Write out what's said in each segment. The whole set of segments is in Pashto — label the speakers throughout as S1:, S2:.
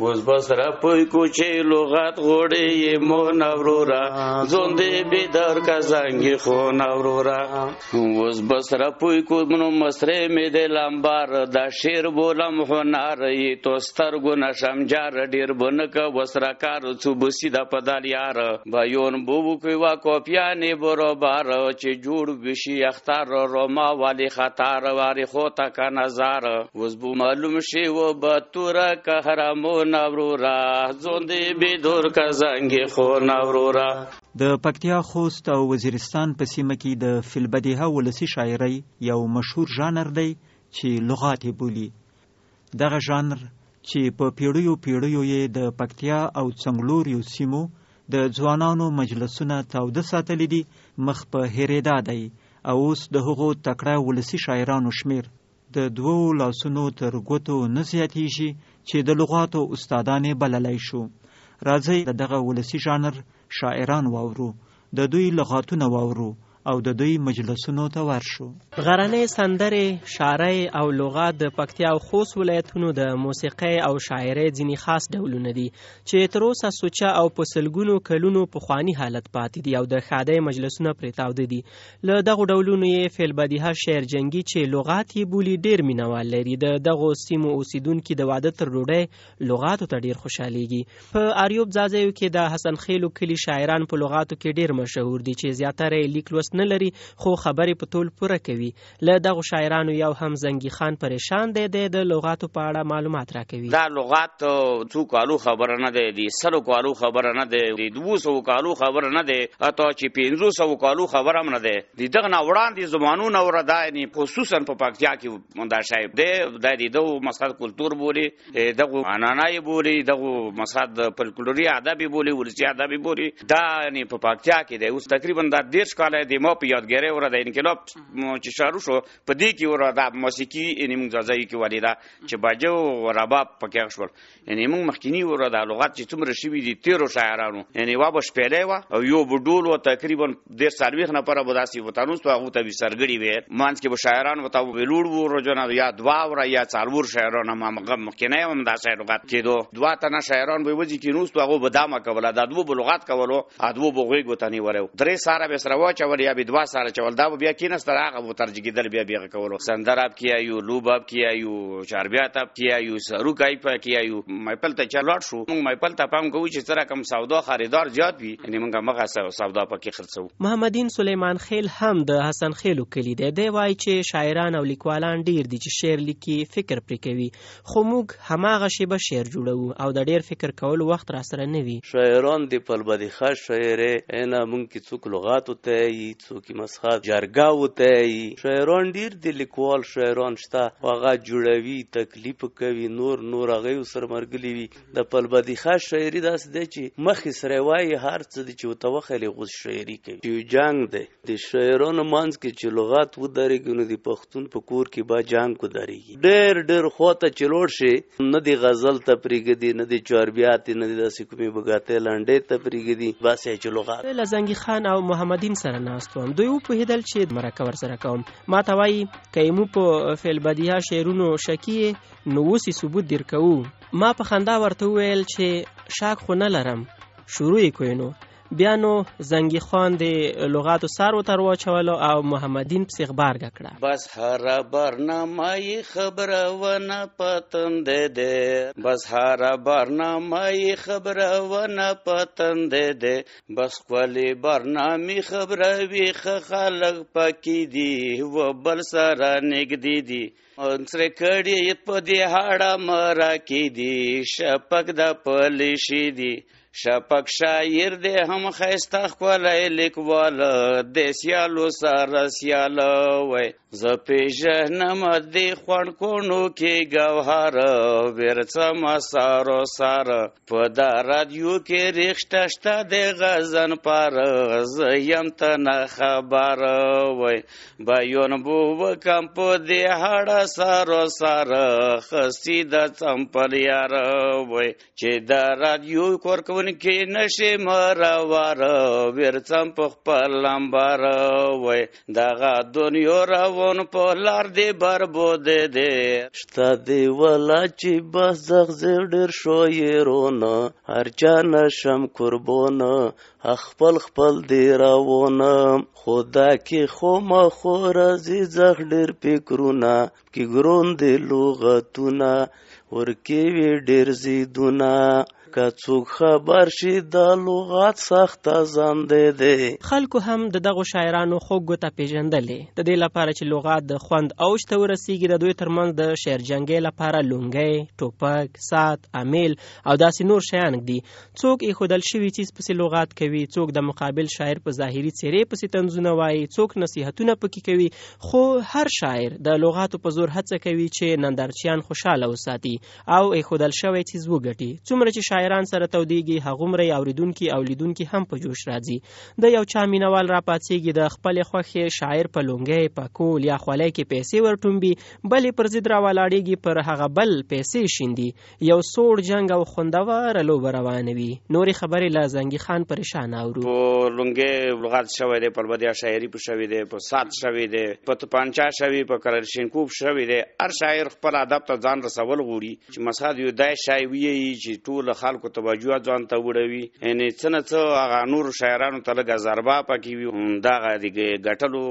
S1: اوس بس را پوی کوچې لغت غوړې مو نورورا زوندې بیدار کا زنګ خو نورورا اوس بس را پوی کو منو مسرې می د لامبار دا شیر بولم هنر ی تو سترګو نشم جار ډیر بنک وسرا کار څو بسی د پدال یار بایون بو کوي وا کوپیانی برابر چې جوړ بشي اختر روما والی خطر واری خو تا کا نظر اوس بو معلوم شي و بتورا قهرمو نورورا زوندې بدور کا زنګ خو نورورا.
S2: د پکتیا خوست او وزیرستان په سیمه کې د فلبدیها ولسی شاعرۍ یو مشهور ژانر دی چې لغات بولی. دغه ژانر چې په پیړیو یې د پکتیا او څنګلوریو سیمو د ځوانانو مجلسونه تاوده ساتلی دي مخ په هېرېدا دی او اوس د هغو تکړه ولسی شاعرانو شمیر د 2 لاسونو تر ګوتو نه زیاتېږي چې د لغاتو استادانې بللی شو. راځئ دغه ولسی ژانر شاعران واورو، د دوی لغاتونه واورو او د دوی مجلسونو ته ورشو.
S3: غرنۍ سندرې، شاعرۍ او لغات د پکتیا او خوست ولایتونو د موسیقۍ او شاعرۍ ځینې خاص ډولونه دي چې تر اوسه سوچه او په سلګونو کلونو پخواني حالت پاتې دي او د ښادۍ مجلسونه پرې تاوده دي. له دغو ډولونو یې فیلبدیها شعر جنګي چې لغات یې بولي ډېر مینوال لري. د دغو سیمو اوسیدونکي د واده تر ډوډۍ لغاتو ته ډېر خوشحالیږي. په اریوب ځاځیو کې د حسن خیلو کلي شاعران په لغاتو کې ډېر مشهور دي چې زیاتره یې لیک لوست نه لري خو خبرې په ټول پوره کوي. له دغو شاعرانو یو هم زنګي خان پریشان دی د لغاتو په اړه معلومات راکوي.
S1: دا لغات څو کالو خبره نه دی، د 100 کالو خبره نه دی، د 200 کالو خبره نه دی، اته چې 500 کالو خبره هم نه دی. دغه نه وړاندې زمانونو وردا یعنی خصوصا په پکتیا کې مندا شایب دی د مسخد کلچر بولی، دغه انانای بولی، دغه مسخد فلکلوري ادب بولی، ولسی ادب بولی. دا یعنی په پکتیا کې دی. اوس تقریبا د 10 کال دی مو په یادګری ور د انقلاب چې شروع شو په دې کې ور د موسیقي یعنی موږ ځای کې ولیدا چې باجو او رباب پکې شول. یعنی موږ مخکینی ور د لغات چې څومره شوی دي 13 شاعرانو یعنی وابه شپېلې وا او یو بډول او تقریبا د سرویخ نه پر بداسي وطنوس ته هغه ته سرګړي وې مانس کې به شاعران وته ولوړ وو رجنه یا دوا ور یا څلور شاعرانو ما مخکینه هم د لغات کې دوا تنه شاعران به وځي کې نوس هغه بدامه کوله د دوه لغات کولو ادو بوغي ګوتنی ورو درې ساره به سره واچ ور یا بدوا سره چول دا بیا کینست هغه مو ترجګیدل بیا کولو سندراب کیایو لوباب کیایو چاربیاتاب کیایو سروکای په کیایو مېپل ته چلاټ شو مېپل ته پام کوي چې سره کم سودا خریدار زیات وي یعنی موږ مغه سودا پکې خرڅو.
S3: محمدین سلیمان خیل هم د حسن خیلو کلی دی وای چې شاعران او لیکوالان ډیر دي چې شعر لیکي فکر پرې کوي خو موږ هماغه شی به شعر جوړو او د ډیر فکر کول وخت را سره نه وي.
S4: شاعران دی پلبدی خاص شاعر انا مونږ کی څوک لغات ته ای څوک مسخات جرګه وته شاعران ډیر دی لیکوال شاعران شته هغه جوړوي تکلیف کوي نور هغه سره مرګلی وي. د پلبدی خاص شاعری داس دی چې مخ سره وای هر څه دی چې توخلی غوس شاعری کوي. یو جنگ دی د شاعرانو مانس کې چې لغات و درېګنو دی پښتون په کور کې با جنگ کو درېږي ډېر خوته چلوړ شي نه دی غزل ته پریګدي نه دی چاربیات نه دی داسې کومي بغاته لنډې ته پریګدي باسه چې لغات.
S3: لزنګي خان او محمدین سره ناستوم دوی په هدل چې مرکه ور سره کوم ما ته وای کایمو په فلبدیها شعرونو شکی نو وسی ثبوت درکو. ما په خندا ورته ویل چې شاک خو نه لرم شروع کوینو بیا نو زنګي خان د لغاتو سارو تر واچولو او محمدین پس خبر کړه.
S1: بس هر برنامه خبره ونه پتند ده بس هر برنامه خبره ونه پتند ده بس کلی برنامه خبره وی خلق پکې دی و بل سره نګدي دي انسره کړي په دې هاړه مرا کې دي شپک د پلیشي دي شپک شاعر دی هم خیسته خپلای لیکوال د سیالو سره سیال وای ز پیژنم دی خوان کونو کې گوهر ورڅ ما سارو سار په دا رادیو کې ریښتشته د غزن پر ز یم ته خبر وای بایون بو وکم په دی هړه سارو سار خستی د چمپل یار وای چې دا رادیو کور کې نشي مروار ورڅم په خپل لمبار وای دغه دنیا را روان په لار دی بربود دی
S4: شته دی ولا چې بس زغزغ ډېر شاعرونه هر چا نشم قربانه خپل خپل دی روانه خدا کې خو مخو راځي زغ ډېر فکرونه کې ګرون دی لغتونه ورکې وي ډېر زیدونه که څوک خبر شي د لغات سخت زنده دی.
S3: خلکو هم د دغو شاعرانو خوږ ګوته پیژندلې د دې لپاره چې لغات د خوند اوج ته ورسیږي د دوی ترمنځ د شعر جنګۍ لپاره لونګۍ، ټوپک، سات، امیل او داسې نور شیان ږدي. څوک ایښودل شوي څیز پسې لغات کوي، څوک د مقابل شاعر په ظاهري څیرې پسې طنزونه وایي، څوک نصیحتونه پکې کوي. خو هر شاعر د لغاتو په زور هڅه کوي چې نندارچیان خوشحاله وساتي او ایښودل شوی څیز وګټي. څومره چې شاعران سره تودیږي هغومره یې اوریدونکي او لیدونکي هم په جوش راځي. د یو چا مینوال راپاڅیږي د خپلې خوښې شاعر په لونګۍ، پکول یا خولۍ کې پیسې ورټومبي، بلې پر ضد راولاړېږي، پر هغه بل پیسې شیندي. یو سوړ جنګ او خوندوره لوبه روانه وي. نورې خبرې له زنګي خان پریشان اورو.
S1: په لونګۍ لغات شوی دی، پر بدیا شاعري په شوی دی، په سات شوی دی، په توپانچا شوی، په کلرشینکوف شوی دی. هر شاعر خپل ادب ته ځان رسول غوري چې مساد یو دای شای وی چې ټول خلکو توجه ځان ته وړوي. یعنی څه نه څه هغه نور شاعرانو ته لږه ضربه پکې وي، دغه د ګټلو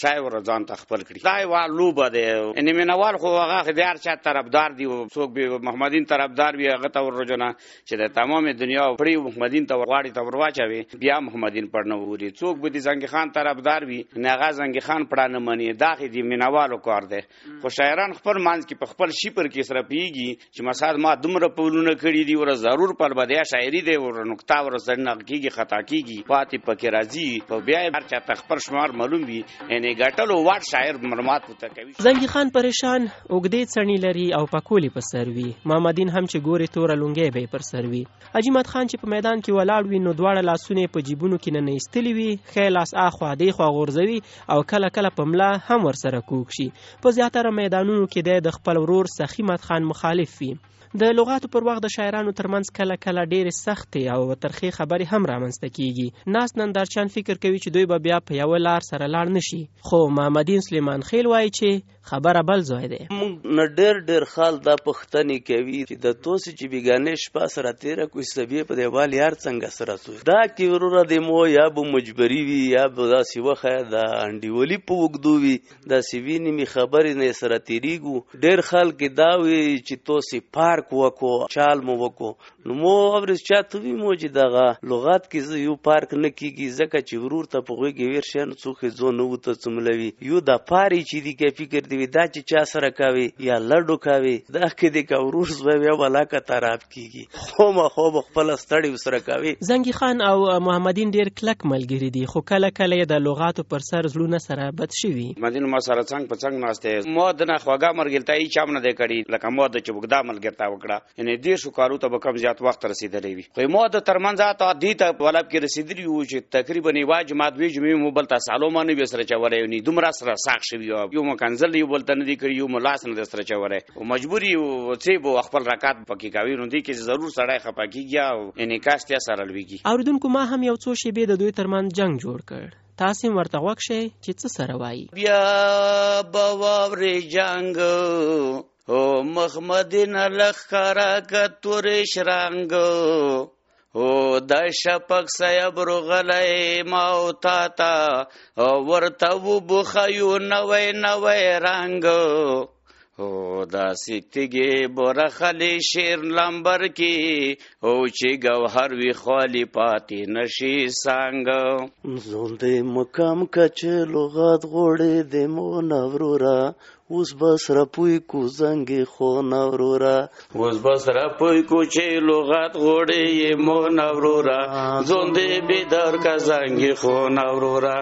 S1: شای ور ځان ته خپل کړي. دا یوه لوبه دی. یعنې مینوال خو هغه د هر چا طرفدار دي، څوک به محمدین طرفدار وي هغه ته ورجنه چې د تمامې دنیا پړی محمدین ته غواړي ته ورواچوي، بیا محمدین پړ نه ووري. څوک به د زنګي خان طرفدار وي نه هغه زنګي خان پړه نه مني. دا خو د مینوالو کار دی. خو شاعران خپل منځ کې په خپل شي پر کې سره پیږي چې مساد ما دومره پولونه کړي دي ور ضرور پر بدیا شاعري دی ور نقطه ور سره کېږي خطا کېږي پاتې پکې راځي په بیا هر چا ته خپل شمار معلوم وي. یعنې ګټلو واټ شاعر معلومات ورته کوي.
S3: زنګي خان پریشان اوږدې څڼې لري او پکولې په سر وي. محمدین هم چې ګوري توره لونګۍ به یې پر سر وي. عجیمت خان چې په میدان کې ولاړ وي نو دواړه لاسونه یې په جیبونو کې نه ایستلي وي، ښی لاس اخوا دېخوا غورځوي او کله کله په ملا هم ورسره کوږ شي. په زیاتره میدانونو کې دی د خپل ورور سخیمت خان مخالف وي. د لغاتو پر وخت د شاعرانو ترمنځ کله کله ډېرې سختې او ترخې خبرې هم رامنځته کیږي. ناست نندارچیان فکر کوي چې دوی به بیا په یوه لار سره لاړ نشي، خو محمدین سلیمان خیل وایي چې خبره بل ځای دی.
S4: موږ نه ډېر خال دا پوښتنې کوي چې د توسې چې بیګانې شپه سره تېره کوي سبیې په دیوال یار څنګه سره سوی. دا کې وروره د مو یا به مجبري وي یا به داسې وښیه د انډیولي په اوږدو وي، داسې وینې مې خبرې نه سره تېرېږو. ډېر خلک دا وي چې توسې پارک وکو چال مو وکو. نو مو اورس چاته وی مو چې دغه لغات کې یو پارک نه کیږي ځکه چې ورور ته په غوږ کې ور شین څوخه زو نو ته څملوي. یو د پاري چې دی کې فکر دی دا چې چا سره کوي یا لډو کوي دا کې دی کا ورور زو بیا ولا کا طرف کیږي. خو ما خو خپل ستړي سره کوي.
S3: زنګي خان او محمدین ډیر کلک ملګری دي، خو کله کله د لغاتو پر سر زړونه سره بد شوي.
S1: محمدین ما سره څنګه په څنګه ناشته مو د نه خواګه مرګلتای چام نه دی کړی لکه مو د چبګدا ملګرتا وکړه. یعنی دې شو کارو ته به کم زیات وخت رسیدلې وي. خو مو د ترمنځ ته دې ته ولاب کې رسیدلی وو چې تقریبا یواج مات وی جمعې مو بل تاسو سالومانه به سره چورې ني دومره سره ساق شوی یو مکنزل یو بل تن دي کړی یو ملاس نه سره چورې او مجبوری او چې بو خپل رکعت پکې کوي نو دې کې ضرور سړی خپکیږي او یعنی کاستیا سره لويږي.
S3: اوردونکو ما هم یو څو شی به د دوی ترمنځ جنگ جوړ کړ. تاسو ورته وښه چې څه سره وایي.
S1: بیا باورې جنگ او محمدین لخرا کتورې شرنګ او د شپک سیب رغلی ماو تا تا ورته وبخیو نوی رنگ او دا سیتگی برخلی شیر لمبر کی او چی گوهر وی خوالی پاتی نشی سنگ
S4: زونده مکم کچه لغات غوڑی دیمو نورورا اوس بس رپوی کو زنگی خو نورورا
S1: اوس بس رپوی کو چې لغات غوړې مو نورورا زونده بیدار کا زنگی خو نورورا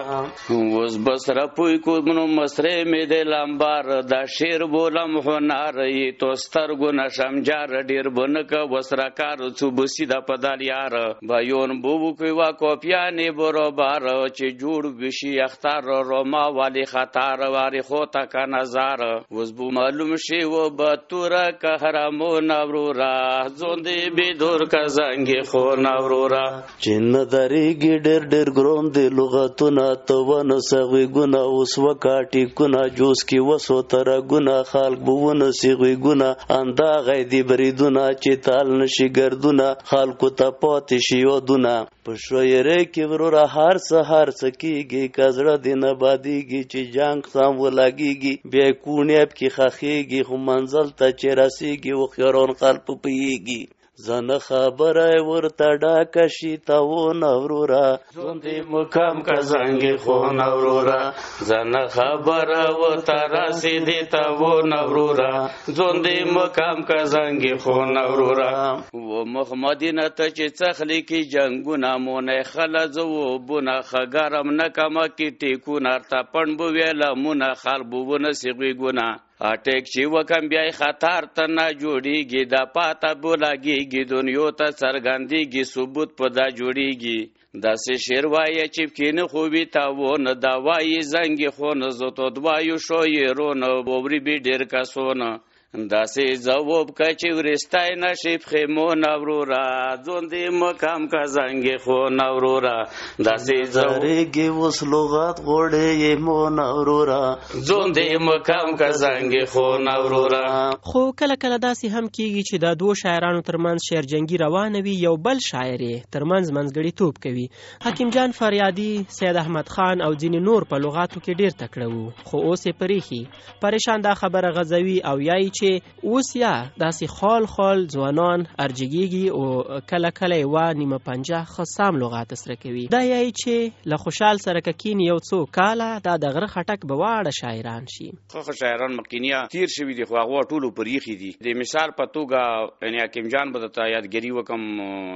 S1: اوس بس رپوی کو منو مسره می د لمبار دا شیر بولم هنر ی تو سترګو نشم جار ډیر بنک وسرا کار څو بسی د پدال یار بایون بوبو کوي وا کوپیانې برابر چې جوړ بشي اختر روما والی خطر واری خو تا کا نظر کار وزبو معلوم شي و باتورا قهرمو نورورا زوندې بدور کا زنګ خو نورورا
S4: چین دریږي ډېر ډېر ګروم دی لغتونه توونه سغوي ګنا اوس وکاټي کنا جوس کی وسو تر ګنا خلق بوونه سغوي ګنا اندا غیدی بریدونه چې تال نشي ګردونه خلکو ته پاتې شي ودونه په شویره کې ورور هر سحر سکیږي کزړه دین بادیږي چې جنگ سم ولاګيږي بیا کونیب کې خخېږي خو منزل ته چې رسیږي او خيرون خلق پيږي زنه خبره ورته ډاکه شي تاو نورورا
S1: زوندې مقام کا زنګ خو نورورا زنه خبره ورته رسیدي تاو نورورا زوندې مقام کا زنګ خو نورورا و محمدینه ته چې څخلی کې جنگونه مونږه خلځو بونه خګرم نکما کې ټیکونه تا پڼبو ویلا مونږه خلبونه سیغوي ګونه اټیک چې وکم بیا خطر ته نه جوړیږي د پاته بولاږي دنیا ته څرګندېږي ثبوت په دا جوړیږي داسې شعر وایه چې کینه خوبي تاونه دا وایي زنګ خو نه زوتو دوایو شویرونه بوبري بي ډېر کسونه داسې ځواب که چې ورستای نشي پخیمو نورورا زوندې مقام کا زنګ خو نورورا داسې
S4: زریږي اوس لغات غوړې مو نورورا
S1: زوندې مقام کا زنګ خو نورورا
S3: خو کله کله داسې هم کیږي چې د دوه شاعرانو ترمنځ شعر جنگي روانه وي یو بل شاعر ترمنځ منځګړیتوب کوي حکیم جان فریادي سید احمد خان او ځینې نور په لغاتو کې ډیر تکړه وو خو اوس یې پریخي پریشان دا خبره غزوي او یای چې اوس یا داسې خال خال ځوانان ارجګيږي او کله کله وا نیمه پنجه خصام لغات سره کوي دا یای چې له خوشحال سره کین یو څو کاله دا د غره خټک بواړه شاعران شي
S1: خو شاعران مکینیا تیر شوی دي خو هغه ټولو پریخي دي د مثال په توګه یعنی حکیم جان به ته یادګری وکم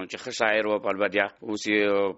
S1: چې ښه شاعر و پربدیا اوس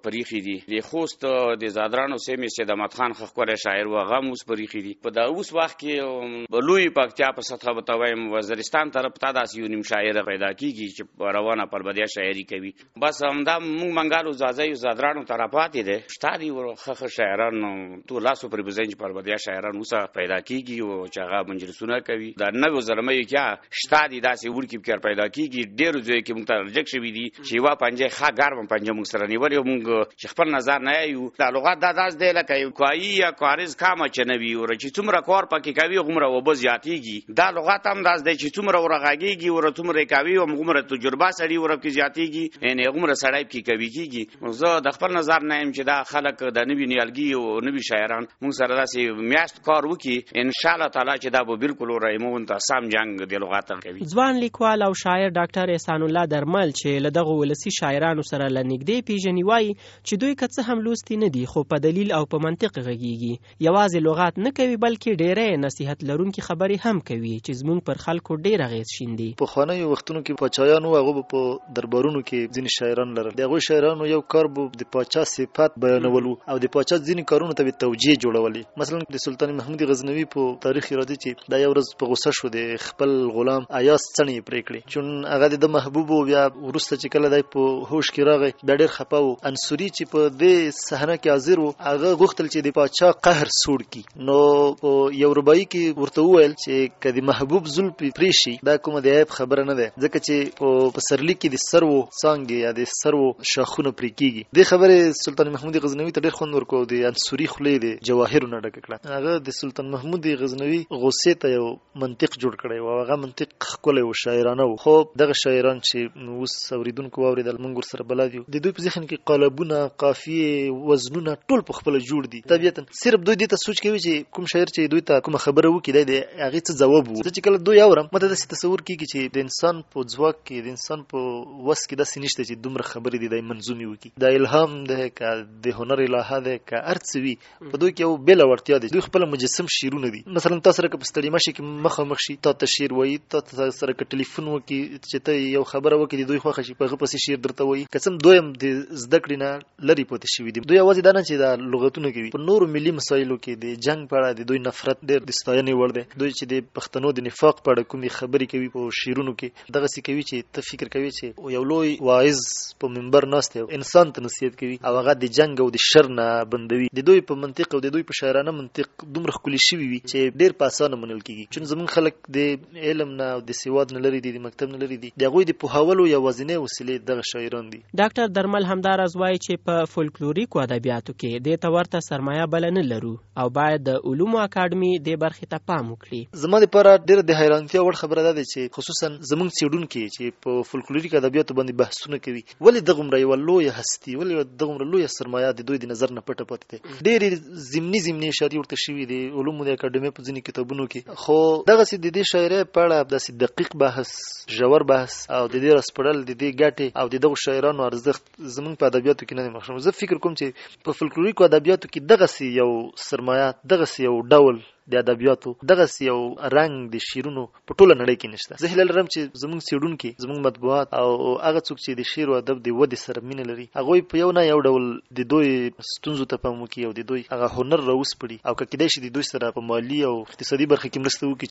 S1: پریخي دي د خوست د زادرانو سیمې سید احمد خان خخوره شاعر و غم اوس پریخي دي په دا اوس وخت کې بلوی پکتیا په سطح بتوي وزیرستان طرف ته داسې یو نیم شاعر پیدا کیږي چې روانه پربدیا شاعري کوي بس همدا مونږ منګالو زازای زادرانو طرفات دي شتاري ورخه شاعران تو لاسو پر بزنج پربدیا شاعران اوسه پیدا کیږي او چې هغه منجلسونه کوي دا نو زلمه کې شتاري داسې ورکی کار پیدا کیږي ډیر ځای کې مونږ ته رجک شوی دي چې وا پنجه ښه ګرم پنجه مونږ سره نیولې مونږ چې خپل نظر نه یو دا لغات دا داس دی لکه کوي یا کارز کامه چنوي او چې څومره کار پکې کوي غمره وبزیاتیږي دا لغات هم داس دی چې څومره ورغاږيږي او څومره کوي او غمره تجربه سړي ورکه زیاتیږي یعنی غمره سړی کې کوي کیږي زه د خپل نظر نه يم چې دا خلک د نوی نیالګي او نوی شاعران موږ سره داسې میاشت کار وکي ان شاء الله تعالی چې دا به بالکل رایمون ته سم جنگ د لغات کوي
S3: ځوان لیکوال او شاعر ډاکټر احسان الله درمل چې لدغه ولسی شاعرانو سره لنګدې پیژني وای چې دوی کڅ هم لوستي نه دي خو په دلیل او په منطق غږیږي یوازې لغات نه کوي بلکې ډېرې نصيحت لرونکي خبرې هم کوي چې زموږ پر خلکو ډیر اغیز شیندي
S5: په خوانیو وختونو کې پاچایانو هغه په دربارونو کې ځینې شاعران لرل دغه شاعرانو یو کار بو د پاچا صفات بیانولو او د پاچا ځینې کارونو ته توجیه جوړولې مثلا د سلطان محمود غزنوي په تاریخ راځي چې دا یو ورځ په غوسه شو د خپل غلام ایاس څنې پرې کړې چون هغه د محبوب او بیا ورسته چې کله دای په هوش کې راغی بیا ډېر خپه وو انصوري چې په دې صحنه کې حاضر وو هغه غوښتل چې د پاچا قهر سوړ کی نو یو رباعي کې ورته وویل چې کدي محبوب زلفي پریشي دا کومه د عیب خبره نه ده ځکه چې په سرلی کې د سرو څانګې یا د سرو شاخونه پرې کیږي د خبره سلطان محمود غزنوي ته ډېر خوند ورکو د انصوري خولې د جواهر نه ډک کړه هغه د سلطان محمود غزنوي غوسې ته یو منطق جوړ کړی او هغه منطق خپل او شاعرانه خو دغه شاعران چې اوس اوریدونکو اوریدل منګور سره بلد یو د دوی په ذهن کې قالبونه قافیه وزنونه ټول په خپل جوړ دي طبيعتا صرف دوی دې ته سوچ کوي چې کوم شاعر چې دوی ته کوم خبره وکړي د هغه څه جواب وو چې کله دوی اورم مته د تصور کیږي چې د انسان په ځواک کې د انسان په وس کې د سنشته چې دومره خبرې دي د منظومي وکي د الهام ده ک د هنر الهه ده ک ارڅوي په دوی کې یو بل ورتیا دي دوی خپل مجسم شیرونه دي مثلا تاسو سره په ستړي ماشي کې مخ مخ شي تاسو شیر وای تاسو سره ک ټلیفون وکي چې ته یو خبره وکي دوی خوښ شي په غپسې شیر درته وای قسم دویم د زده کړې نه لري پاتې شوی دي دوی اواز دانه چې د لغتونو کوي په نور ملي مسایلو کې د جنگ په اړه د دوی نفرت ډېر د ستاینې ور ده دوی چې د پښتنو د نفاق حق په اړه کومې خبرې کوي په شعرونو کې، دغسې کوي چې ته فکر کوي چې یو لوی واعظ په منبر ناست دی انسان ته نصیحت کوي او هغه د جنگ او د شر نه بندوي. د دوی په منطق او د دوی په شاعرانه منطق دومره ښکلي شوي وي چې ډېر په اسانه منل کېږي. چون زمونږ خلک د علم نه او د سواد نه لري دي، د مکتب نه لري دي، د هغوی د پوهولو یوازینۍ وسیلې دغه شاعران دي.
S3: ډاکټر درمل همداراز وایي چې په فولکلوریکو ادبیاتو کې دې ته ورته سرمایه بله نه لرو او باید د علومو اکاډمي دې برخې ته پام وکړي.
S5: زما دپاره ډېره د حیرانتیا وړ خبره دا ده چې خصوصا زمونږ څېړونکي چې په فولکلوریک ادبیاتو باندې بحثونه کوي، ولې دغومره یوه لویه هستي، ولې دغومره لویه سرمایه د دوی د نظر نه پټه پاتې ده. ډېرې ضمني اشارې ورته شوي دي علومو د اکاډمۍ په ځینې کتابونو کې، خو دغسې د دې شاعرۍ په اړه داسې دقیق بحث، ژور بحث او د دې راسپړل، د دې ګټې او د دغو شاعرانو ارزښت زمونږ په ادبیاتو کې نه دی مخشوم. زه فکر کوم چې په فولکلوریکو ادبیاتو کې دغسې یو سرمایه، دغسې یو ډول د ادبیاتو، دغسې یو رنګ د شعرونو په ټوله نړۍ کې نشته. زه هیله لرم چې زمونږ څېړونکي، زمونږ مطبوعات او هغه څوک چې د شعر او ادب د ودې سره مینه لري، هغوی په یو نه یو ډول د دوی ستونزو ته پام وکړي او د دوی هغه هنر راوسپړي او که کیدای شي د دوی سره په مالي او اقتصادي برخه کې مرسته وکړي